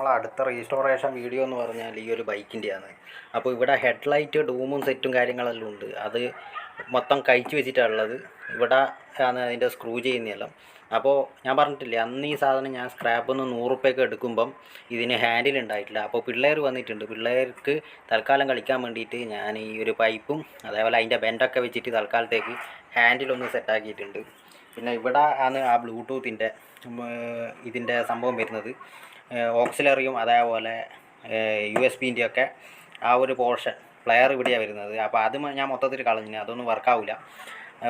നമ്മളെ അടുത്ത restoration video എന്ന് പറഞ്ഞാൽ ഈ ഒരു ബൈക്കിൻ്റെയാണ്. അപ്പോൾ ഇവിടെ ഹെഡ്ലൈറ്റ് ഡൂമും സെറ്റും കാര്യങ്ങളെല്ലാം ഉണ്ട്. അത് മൊത്തം കഴിച്ച് വെച്ചിട്ടുള്ളത്. ഇവിടെ ആണ് അതിൻ്റെ സ്ക്രൂ ചെയ്യുന്നതെല്ലാം. അപ്പോൾ ഞാൻ പറഞ്ഞിട്ടില്ലേ, അന്ന് ഈ സാധനം ഞാൻ സ്ക്രാപ്പിൽ നിന്ന് 100 റുപ്യക്ക് എടുക്കുമ്പം ഇതിന് ഹാൻഡിൽ ഉണ്ടായിട്ടില്ല. അപ്പോൾ പിള്ളേർ വന്നിട്ടുണ്ട്. പിള്ളേർക്ക് തൽക്കാലം കളിക്കാൻ വേണ്ടിയിട്ട് ഞാൻ ഈ ഒരു പൈപ്പും അതേപോലെ അതിൻ്റെ ബെൻഡൊക്കെ വെച്ചിട്ട് തൽക്കാലത്തേക്ക് ഹാൻഡിലൊന്ന് സെറ്റാക്കിയിട്ടുണ്ട്. പിന്നെ ഇവിടെ ആണ് ആ ബ്ലൂടൂത്തിൻ്റെ ഇതിൻ്റെ സംഭവം വരുന്നത്. ഓക്സിലറിയും അതേപോലെ USB-ൻ്റെ ഒക്കെ ആ ഒരു പോർഷൻ പ്ലെയർ ഇവിടെയാണ് വരുന്നത്. അപ്പോൾ അത് ഞാൻ മൊത്തത്തിൽ കളഞ്ഞു, അതൊന്നും വർക്കാവില്ല.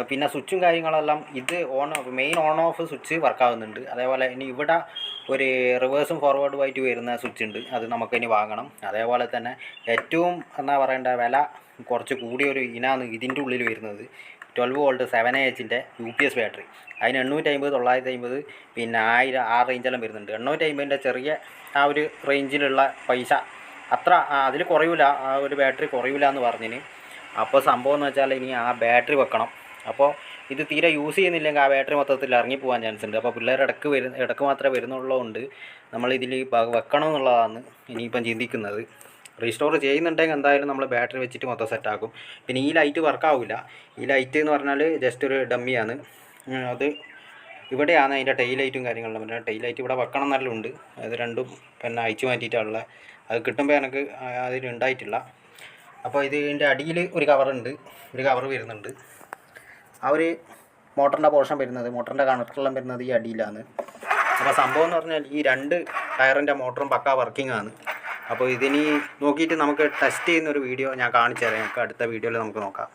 പിന്നെ സ്വിച്ചും കാര്യങ്ങളെല്ലാം ഇത് മെയിൻ ഓൺ ഓഫ് സ്വിച്ച് വർക്കാവുന്നുണ്ട്. അതേപോലെ ഇനി ഇവിടെ ഒരു റിവേഴ്സും ഫോർവേഡുമായിട്ട് വരുന്ന സ്വിച്ച് ഉണ്ട്, അത് നമുക്കിനി വാങ്ങണം. അതേപോലെ തന്നെ ഏറ്റവും എന്താ പറയേണ്ട വില കുറച്ച് കൂടിയൊരു ഇനാണ് ഇതിൻ്റെ ഉള്ളിൽ വരുന്നത്. 12 വോൾട്ട് 7Ah UPS ബാറ്ററി. അതിന് 850, 950, പിന്നെ 1000 ആ റേഞ്ചെല്ലാം വരുന്നുണ്ട്. 850ൻ്റെ ചെറിയ ആ ഒരു റേഞ്ചിലുള്ള പൈസ അത്ര അതിൽ കുറയില്ല, ആ ഒരു ബാറ്ററി കുറയില്ല എന്ന് പറഞ്ഞിന്. അപ്പോൾ സംഭവം എന്ന് വെച്ചാൽ ഇനി ആ ബാറ്ററി വെക്കണം. അപ്പോൾ ഇത് തീരെ യൂസ് ചെയ്യുന്നില്ലെങ്കിൽ ആ ബാറ്ററി മൊത്തത്തിൽ ഇറങ്ങിപ്പോകാൻ ചാൻസ് ഉണ്ട്. അപ്പോൾ പിള്ളേർ ഇടയ്ക്ക് മാത്രമേ വരുന്നുള്ളതുകൊണ്ട് നമ്മളിതിൽ വെക്കണം എന്നുള്ളതാണ് ഇനിയിപ്പം ചിന്തിക്കുന്നത്. റീസ്റ്റോർ ചെയ്യുന്നുണ്ടെങ്കിൽ എന്തായാലും നമ്മൾ ബാറ്ററി വെച്ചിട്ട് മൊത്തം സെറ്റാക്കും. പിന്നെ ഈ ലൈറ്റ് വർക്കാവില്ല. ഈ ലൈറ്റ് എന്ന് പറഞ്ഞാൽ ജസ്റ്റ് ഒരു ഡമ്മിയാണ്. അത് ഇവിടെയാണ് അതിൻ്റെ ടെയിൽ ലൈറ്റും കാര്യങ്ങളും. പിന്നെ ടെയിൽ ലൈറ്റ് ഇവിടെ വെക്കണം എന്നെല്ലാം ഉണ്ട്. അത് രണ്ടും പിന്നെ അയച്ചു മാറ്റിയിട്ടുള്ള അത് കിട്ടുമ്പോൾ എനിക്ക് അതിലുണ്ടായിട്ടില്ല. അപ്പോൾ ഇതിൻ്റെ അടിയിൽ ഒരു കവറുണ്ട്, ഒരു കവർ വരുന്നുണ്ട്. ആ ഒരു മോട്ടറിൻ്റെ പോർഷൻ വരുന്നത്, മോട്ടറിൻ്റെ കണക്ടറെല്ലാം വരുന്നത് ഈ അടിയിലാണ്. അപ്പോൾ സംഭവം എന്ന് പറഞ്ഞാൽ ഈ 2 ടയറിൻ്റെ മോട്ടറും പക്കാ വർക്കിംഗ് ആണ്. അപ്പോൾ ഇതിനി നോക്കിയിട്ട് നമുക്ക് ടെസ്റ്റ് ചെയ്യുന്നൊരു വീഡിയോ ഞാൻ കാണിച്ചു തരാം. നമുക്ക് അടുത്ത വീഡിയോയിൽ നമുക്ക് നോക്കാം.